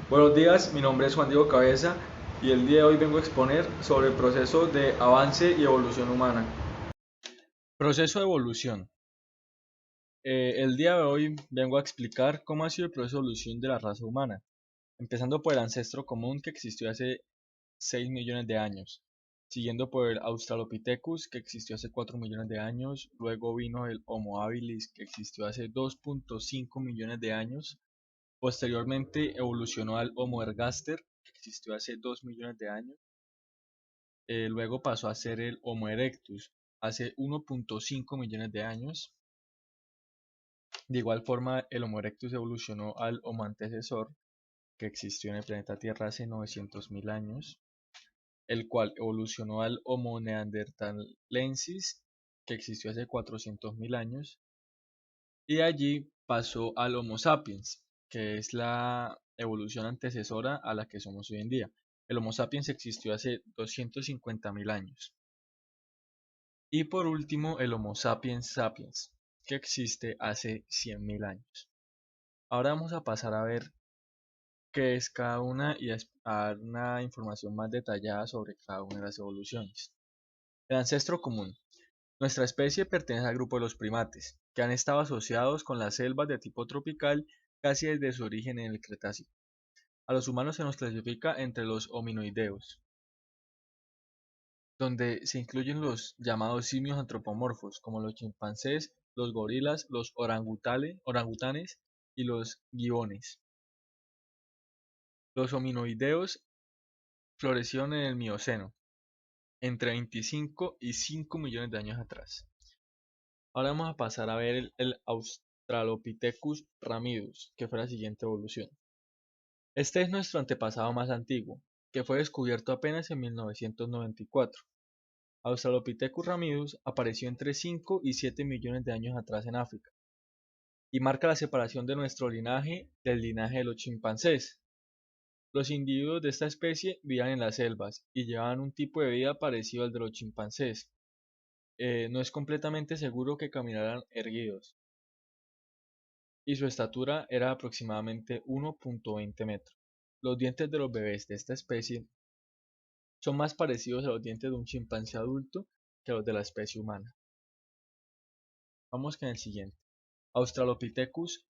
Buenos días, mi nombre es Juan Diego Cabeza y el día de hoy vengo a exponer sobre el proceso de avance y evolución humana. Proceso de evolución. El día de hoy vengo a explicar cómo ha sido el proceso de evolución de la raza humana, empezando por el ancestro común que existió hace 6 millones de años, siguiendo por el Australopithecus que existió hace 4 millones de años, luego vino el Homo habilis que existió hace 2,5 millones de años. Posteriormente evolucionó al Homo ergaster, que existió hace 2 millones de años. Luego pasó a ser el Homo erectus hace 1,5 millones de años. De igual forma, el Homo erectus evolucionó al Homo antecesor, que existió en el planeta Tierra hace 900.000 años, el cual evolucionó al Homo neanderthalensis, que existió hace 400.000 años, y allí pasó al Homo sapiens, que es la evolución antecesora a la que somos hoy en día. El Homo sapiens existió hace 250.000 años. Y por último, el Homo sapiens sapiens, que existe hace 100.000 años. Ahora vamos a pasar a ver qué es cada una y a dar una información más detallada sobre cada una de las evoluciones. El ancestro común. Nuestra especie pertenece al grupo de los primates, que han estado asociados con las selvas de tipo tropical casi desde su origen en el Cretácico. A los humanos se nos clasifica entre los hominoideos, donde se incluyen los llamados simios antropomorfos, como los chimpancés, los gorilas, los orangutanes y los gibones. Los hominoideos florecieron en el Mioceno, entre 25 y 5 millones de años atrás. Ahora vamos a pasar a ver el Australopithecus ramidus, que fue la siguiente evolución. Este es nuestro antepasado más antiguo, que fue descubierto apenas en 1994. Australopithecus ramidus apareció entre 5 y 7 millones de años atrás en África, y marca la separación de nuestro linaje del linaje de los chimpancés. Los individuos de esta especie vivían en las selvas y llevaban un tipo de vida parecido al de los chimpancés. No es completamente seguro que caminaran erguidos, y su estatura era aproximadamente 1,20 metros. Los dientes de los bebés de esta especie son más parecidos a los dientes de un chimpancé adulto que a los de la especie humana. Vamos con el siguiente. Australopithecus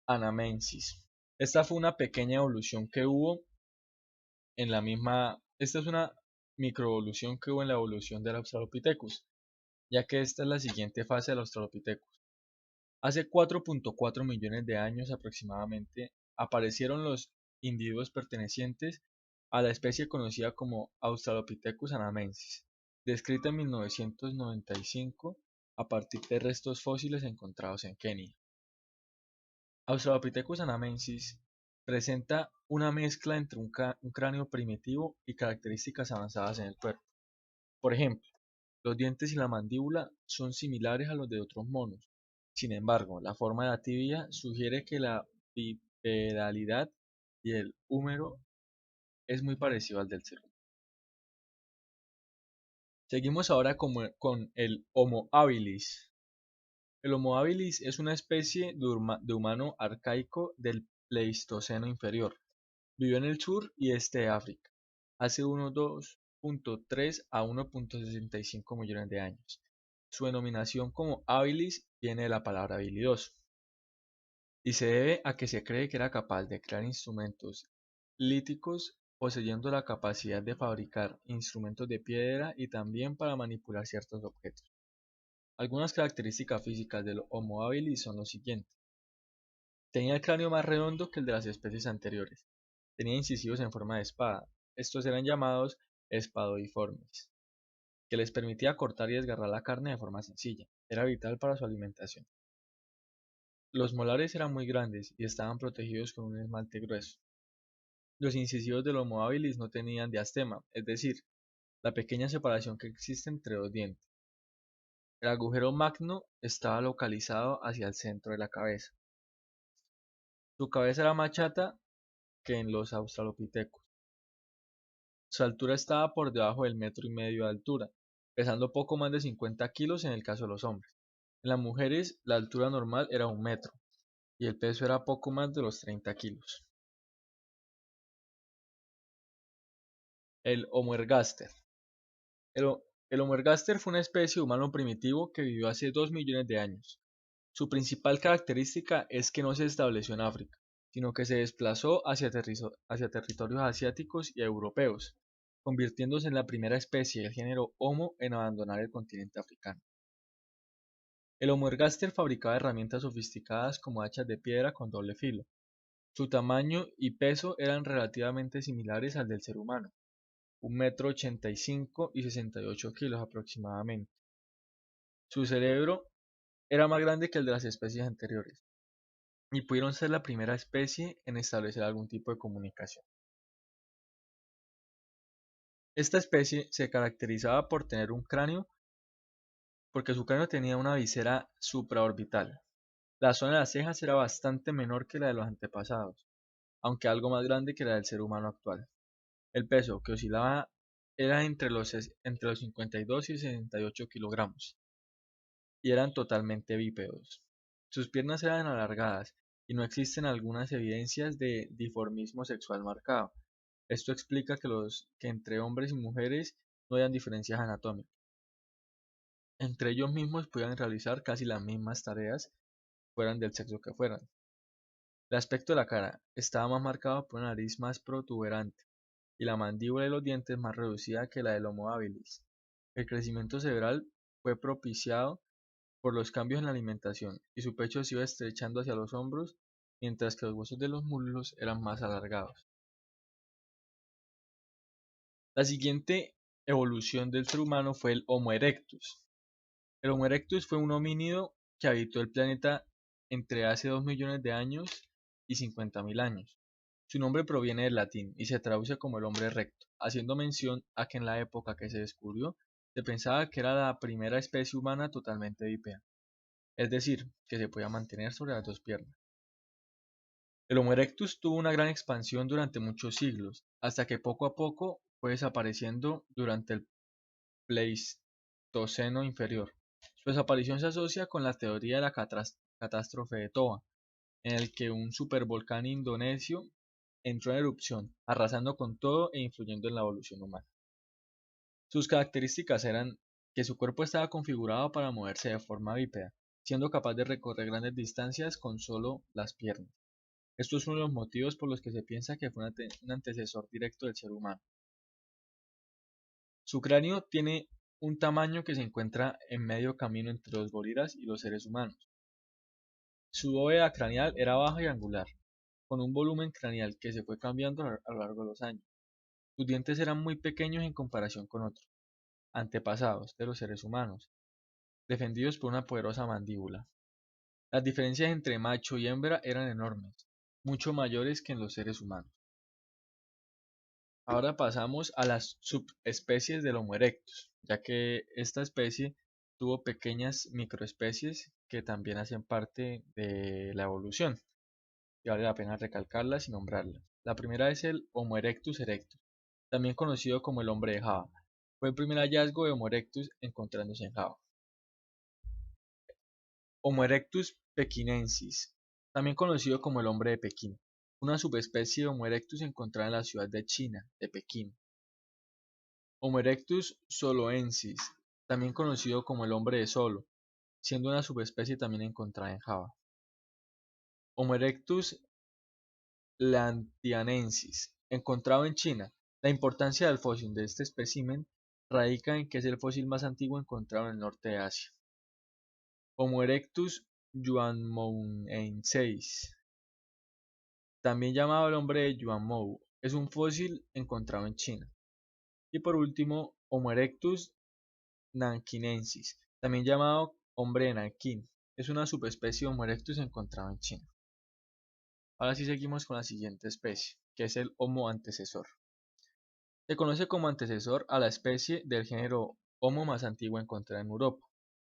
anamensis. Esta fue una pequeña evolución que hubo en la misma. Esta es una microevolución que hubo en la evolución del Australopithecus, ya que esta es la siguiente fase del Australopithecus. Hace 4,4 millones de años aproximadamente aparecieron los individuos pertenecientes a la especie conocida como Australopithecus anamensis, descrita en 1995 a partir de restos fósiles encontrados en Kenia. Australopithecus anamensis presenta una mezcla entre un cráneo primitivo y características avanzadas en el cuerpo. Por ejemplo, los dientes y la mandíbula son similares a los de otros monos. Sin embargo, la forma de la tibia sugiere que la bipedalidad y el húmero es muy parecido al del ser humano. Seguimos ahora con el Homo habilis. El Homo habilis es una especie de humano arcaico del Pleistoceno inferior. Vivió en el sur y este de África, hace unos 2,3 a 1,65 millones de años. Su denominación como habilis viene de la palabra habilidoso, y se debe a que se cree que era capaz de crear instrumentos líticos, poseyendo la capacidad de fabricar instrumentos de piedra y también para manipular ciertos objetos. Algunas características físicas del Homo habilis son los siguientes. Tenía el cráneo más redondo que el de las especies anteriores. Tenía incisivos en forma de espada. Estos eran llamados espadoiformes, que les permitía cortar y desgarrar la carne de forma sencilla. Era vital para su alimentación. Los molares eran muy grandes y estaban protegidos con un esmalte grueso. Los incisivos del Homo habilis no tenían diastema, es decir, la pequeña separación que existe entre dos dientes. El agujero magno estaba localizado hacia el centro de la cabeza. Su cabeza era más chata que en los australopithecus. Su altura estaba por debajo del 1,5 metros de altura, pesando poco más de 50 kilos en el caso de los hombres. En las mujeres, la altura normal era 1 metro y el peso era poco más de los 30 kilos. El Homo ergaster. El Homo ergaster fue una especie humano primitivo que vivió hace 2 millones de años. Su principal característica es que no se estableció en África, sino que se desplazó hacia territorios asiáticos y europeos, convirtiéndose en la primera especie del género Homo en abandonar el continente africano. El Homo ergaster fabricaba herramientas sofisticadas como hachas de piedra con doble filo. Su tamaño y peso eran relativamente similares al del ser humano, 1,85 m y 68 kilos aproximadamente. Su cerebro era más grande que el de las especies anteriores, y pudieron ser la primera especie en establecer algún tipo de comunicación. Esta especie se caracterizaba por tener un cráneo, porque su cráneo tenía una visera supraorbital. La zona de las cejas era bastante menor que la de los antepasados, aunque algo más grande que la del ser humano actual. El peso, que oscilaba, era entre los 52 y 68 kilogramos, y eran totalmente bípedos. Sus piernas eran alargadas, y no existen algunas evidencias de dimorfismo sexual marcado. Esto explica que entre hombres y mujeres no hayan diferencias anatómicas. Entre ellos mismos podían realizar casi las mismas tareas, fueran del sexo que fueran. El aspecto de la cara estaba más marcado por una nariz más protuberante y la mandíbula y los dientes más reducida que la del Homo habilis. El crecimiento cerebral fue propiciado por los cambios en la alimentación, y su pecho se iba estrechando hacia los hombros, mientras que los huesos de los muslos eran más alargados. La siguiente evolución del ser humano fue el Homo erectus. El Homo erectus fue un homínido que habitó el planeta entre hace 2 millones de años y 50.000 años. Su nombre proviene del latín y se traduce como el hombre recto, haciendo mención a que en la época que se descubrió se pensaba que era la primera especie humana totalmente bípeda, es decir, que se podía mantener sobre las dos piernas. El Homo erectus tuvo una gran expansión durante muchos siglos, hasta que poco a poco fue desapareciendo durante el Pleistoceno inferior. Su desaparición se asocia con la teoría de la catástrofe de Toba, en el que un supervolcán indonesio entró en erupción, arrasando con todo e influyendo en la evolución humana. Sus características eran que su cuerpo estaba configurado para moverse de forma bípeda, siendo capaz de recorrer grandes distancias con solo las piernas. Esto es uno de los motivos por los que se piensa que fue un antecesor directo del ser humano. Su cráneo tiene un tamaño que se encuentra en medio camino entre los gorilas y los seres humanos. Su bóveda craneal era baja y angular, con un volumen craneal que se fue cambiando a lo largo de los años. Sus dientes eran muy pequeños en comparación con otros antepasados de los seres humanos, defendidos por una poderosa mandíbula. Las diferencias entre macho y hembra eran enormes, mucho mayores que en los seres humanos. Ahora pasamos a las subespecies del Homo erectus, ya que esta especie tuvo pequeñas microespecies que también hacen parte de la evolución, y vale la pena recalcarlas y nombrarlas. La primera es el Homo erectus erectus, también conocido como el hombre de Java. Fue el primer hallazgo de Homo erectus encontrándose en Java. Homo erectus pekinensis, también conocido como el hombre de Pekín, una subespecie de Homo erectus encontrada en la ciudad de China, de Pekín. Homo erectus soloensis, también conocido como el hombre de Solo, siendo una subespecie también encontrada en Java. Homo erectus lantianensis, encontrado en China. La importancia del fósil de este espécimen radica en que es el fósil más antiguo encontrado en el norte de Asia. Homo erectus yuanmoensis, también llamado el hombre de Yuanmou, es un fósil encontrado en China. Y por último, Homo erectus nankinensis, también llamado hombre de Nankín, es una subespecie de Homo erectus encontrada en China. Ahora sí seguimos con la siguiente especie, que es el Homo antecesor. Se conoce como antecesor a la especie del género Homo más antigua encontrada en Europa.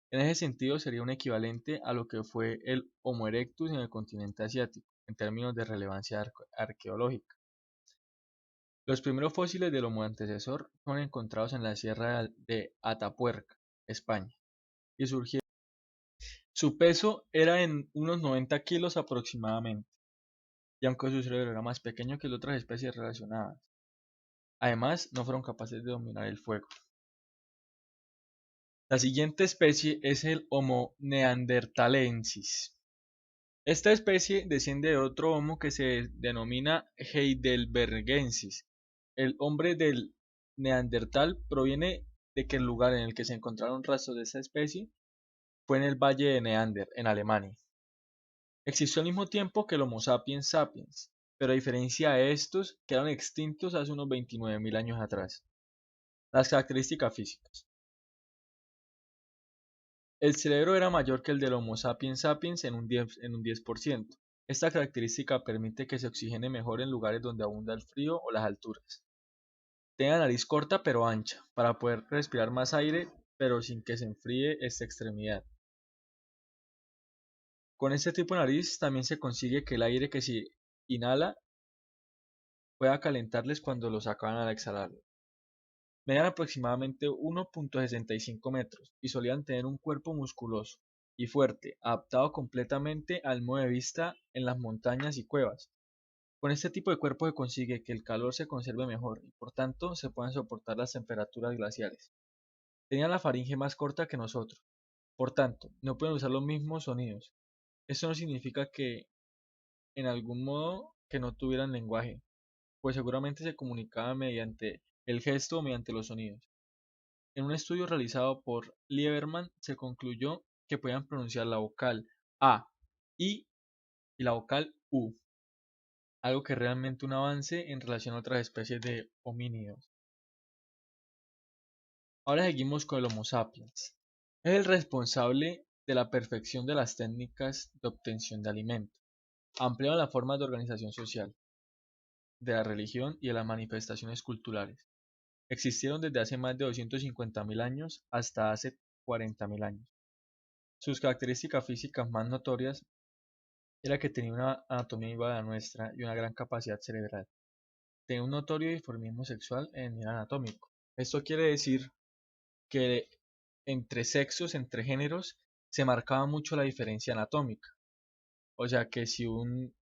En ese sentido sería un equivalente a lo que fue el Homo erectus en el continente asiático, en términos de relevancia arqueológica. Los primeros fósiles del Homo antecesor fueron encontrados en la Sierra de Atapuerca, España, y surgieron. Su peso era en unos 90 kilos aproximadamente, y aunque su cerebro era más pequeño que el de otras especies relacionadas. Además, no fueron capaces de dominar el fuego. La siguiente especie es el Homo neanderthalensis. Esta especie desciende de otro Homo que se denomina heidelbergensis. El hombre del Neandertal proviene de que el lugar en el que se encontraron rastros de esta especie fue en el valle de Neander, en Alemania. Existió al mismo tiempo que el Homo sapiens sapiens, pero a diferencia de estos, quedaron extintos hace unos 29.000 años atrás. Las características físicas. El cerebro era mayor que el del Homo sapiens sapiens en un 10%. Esta característica permite que se oxigene mejor en lugares donde abunda el frío o las alturas. Tenía nariz corta pero ancha, para poder respirar más aire pero sin que se enfríe esta extremidad. Con este tipo de nariz también se consigue que el aire que se inhala pueda calentarles cuando lo sacaban al exhalarlo. Medían aproximadamente 1,65 metros y solían tener un cuerpo musculoso y fuerte, adaptado completamente al modo de vista en las montañas y cuevas. Con este tipo de cuerpo se consigue que el calor se conserve mejor y por tanto se puedan soportar las temperaturas glaciales. Tenían la faringe más corta que nosotros, por tanto, no pueden usar los mismos sonidos. Esto no significa que, en algún modo, que no tuvieran lenguaje, pues seguramente se comunicaban mediante el gesto o mediante los sonidos. En un estudio realizado por Lieberman se concluyó que podían pronunciar la vocal A, I y la vocal U, algo que es realmente un avance en relación a otras especies de homínidos. Ahora seguimos con el Homo sapiens. Es el responsable de la perfección de las técnicas de obtención de alimento. Amplió las formas de organización social, de la religión y de las manifestaciones culturales. Existieron desde hace más de 250.000 años hasta hace 40.000 años. Sus características físicas más notorias era que tenía una anatomía igual a la nuestra y una gran capacidad cerebral. Tenía un notorio dimorfismo sexual en el nivel anatómico. Esto quiere decir que entre sexos, entre géneros, se marcaba mucho la diferencia anatómica. O sea que si un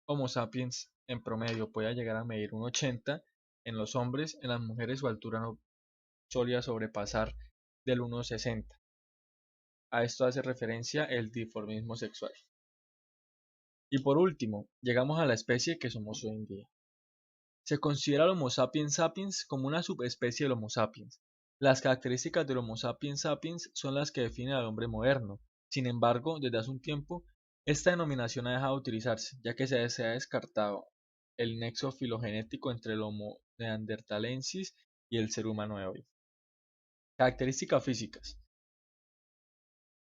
Homo sapiens en promedio podía llegar a medir 1,80 en los hombres, en las mujeres su altura no solía sobrepasar del 1,60. A esto hace referencia el dimorfismo sexual. Y por último, llegamos a la especie que somos hoy en día. Se considera al Homo sapiens sapiens como una subespecie del Homo sapiens. Las características del Homo sapiens sapiens son las que definen al hombre moderno. Sin embargo, desde hace un tiempo, esta denominación ha dejado de utilizarse, ya que se ha descartado el nexo filogenético entre el Homo neanderthalensis y el ser humano de hoy. Características físicas.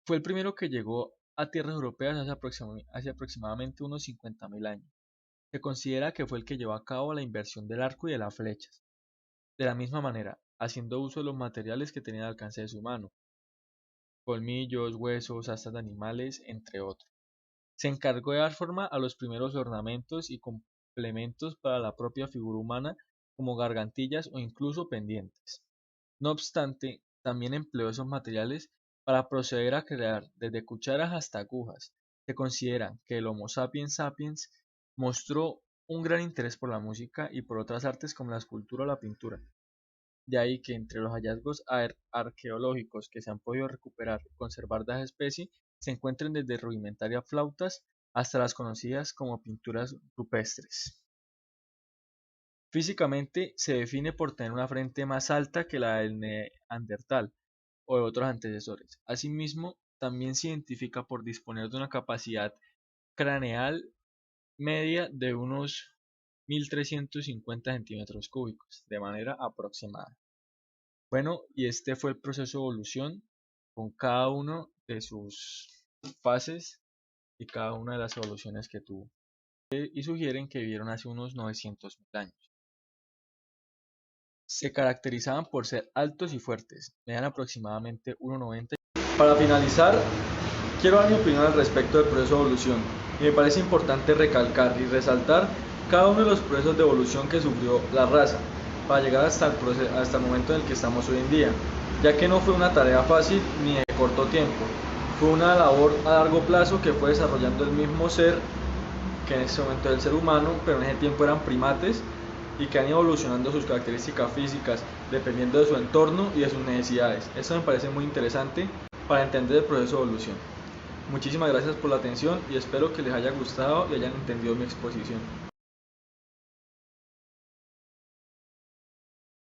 Fue el primero que llegó a tierras europeas hace aproximadamente unos 50.000 años. Se considera que fue el que llevó a cabo la invención del arco y de las flechas. De la misma manera, haciendo uso de los materiales que tenían al alcance de su mano, colmillos, huesos, astas de animales, entre otros. Se encargó de dar forma a los primeros ornamentos y complementos para la propia figura humana, como gargantillas o incluso pendientes. No obstante, también empleó esos materiales para proceder a crear desde cucharas hasta agujas. Se considera que el Homo sapiens sapiens mostró un gran interés por la música y por otras artes como la escultura o la pintura. De ahí que entre los hallazgos arqueológicos que se han podido recuperar y conservar de esa especie se encuentren desde rudimentarias flautas hasta las conocidas como pinturas rupestres. Físicamente se define por tener una frente más alta que la del neandertal o de otros antecesores. Asimismo, también se identifica por disponer de una capacidad craneal media de unos 1.350 centímetros cúbicos, de manera aproximada. Bueno, y este fue el proceso de evolución con cada uno de sus fases y cada una de las evoluciones que tuvo. Y sugieren que vivieron hace unos 900.000 años. Se caracterizaban por ser altos y fuertes, medían aproximadamente 1,90. Para finalizar, quiero dar mi opinión al respecto del proceso de evolución, y me parece importante recalcar y resaltar cada uno de los procesos de evolución que sufrió la raza, para llegar hasta el momento en el que estamos hoy en día, ya que no fue una tarea fácil ni de corto tiempo, fue una labor a largo plazo que fue desarrollando el mismo ser, que en este momento es el ser humano, pero en ese tiempo eran primates, y que han ido evolucionando sus características físicas dependiendo de su entorno y de sus necesidades. Esto me parece muy interesante para entender el proceso de evolución. Muchísimas gracias por la atención y espero que les haya gustado y hayan entendido mi exposición.